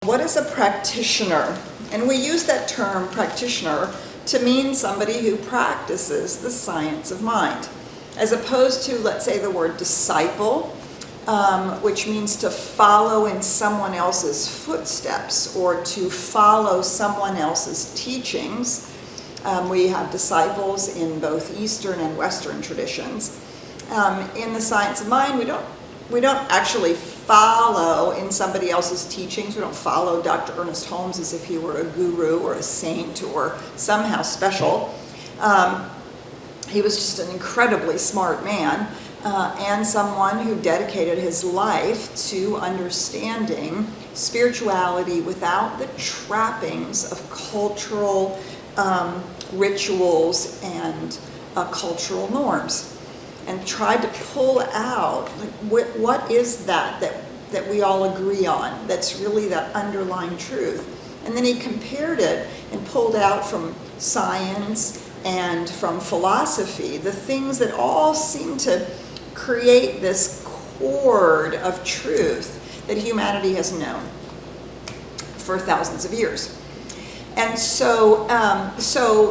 what is a practitioner? And we use that term practitioner to mean somebody who practices the science of mind, as opposed to, let's say, the word disciple, which means to follow in someone else's footsteps or to follow someone else's teachings. We have disciples in both Eastern and Western traditions. In the science of mind, we don't actually follow in somebody else's teachings. We don't follow Dr. Ernest Holmes as if he were a guru or a saint or somehow special. He was just an incredibly smart man and someone who dedicated his life to understanding spirituality without the trappings of cultural rituals and cultural norms, and tried to pull out what is that we all agree on, that's really that underlying truth. And then he compared it and pulled out from science and from philosophy the things that all seem to create this chord of truth that humanity has known for thousands of years. And so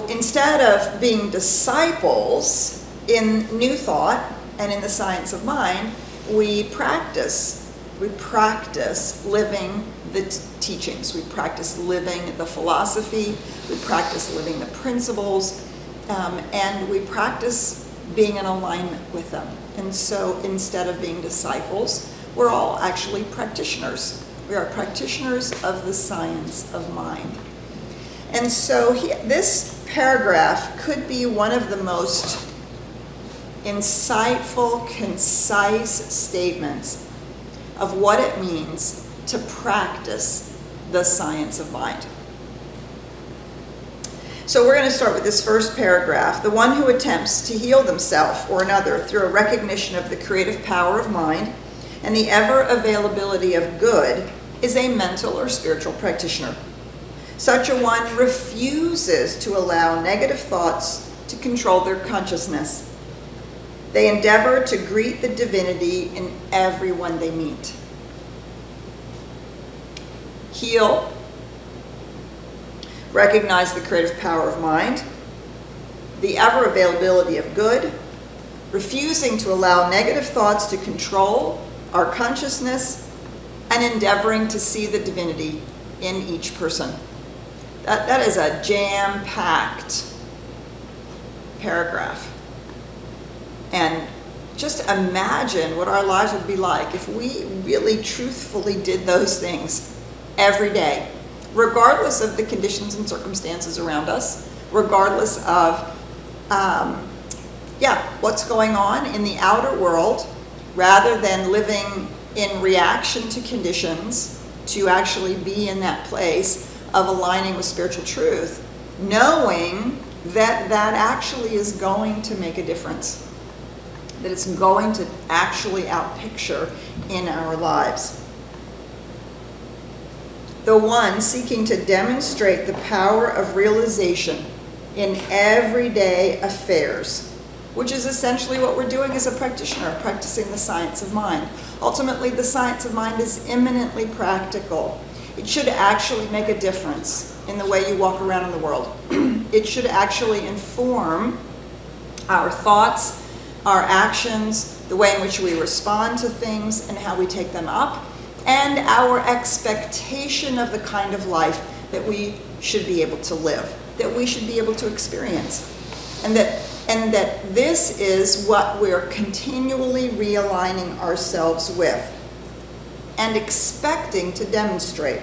instead of being disciples in New Thought and in the science of mind, we practice living the teachings. We practice living the philosophy. We practice living the principles. And we practice being in alignment with them. And so instead of being disciples, we're all actually practitioners. We are practitioners of the science of mind. And so this paragraph could be one of the most insightful, concise statements of what it means to practice the science of mind. So we're going to start with this first paragraph. The one who attempts to heal themselves or another through a recognition of the creative power of mind and the ever-availability of good is a mental or spiritual practitioner. Such a one refuses to allow negative thoughts to control their consciousness. They endeavor to greet the divinity in everyone they meet. Heal. Recognize the creative power of mind. The ever-availability of good. Refusing to allow negative thoughts to control our consciousness. And endeavoring to see the divinity in each person. That is a jam-packed paragraph. And just imagine what our lives would be like if we really truthfully did those things every day, regardless of the conditions and circumstances around us, regardless of what's going on in the outer world, rather than living in reaction to conditions, to actually be in that place of aligning with spiritual truth, knowing that actually is going to make a difference, that it's going to actually outpicture in our lives. The one seeking to demonstrate the power of realization in everyday affairs, which is essentially what we're doing as a practitioner, practicing the science of mind. Ultimately, the science of mind is eminently practical. It should actually make a difference in the way you walk around in the world. It should actually inform our thoughts, our actions, the way in which we respond to things and how we take them up, and our expectation of the kind of life that we should be able to live, that we should be able to experience. And that this is what we're continually realigning ourselves with and expecting to demonstrate.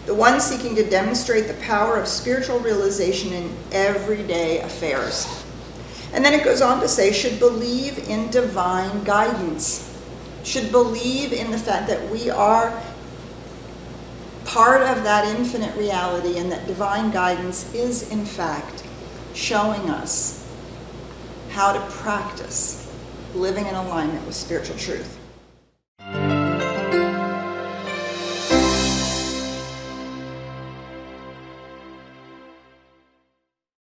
The one seeking to demonstrate the power of spiritual realization in everyday affairs. And then it goes on to say, should believe in divine guidance, should believe in the fact that we are part of that infinite reality and that divine guidance is, in fact, showing us how to practice living in alignment with spiritual truth.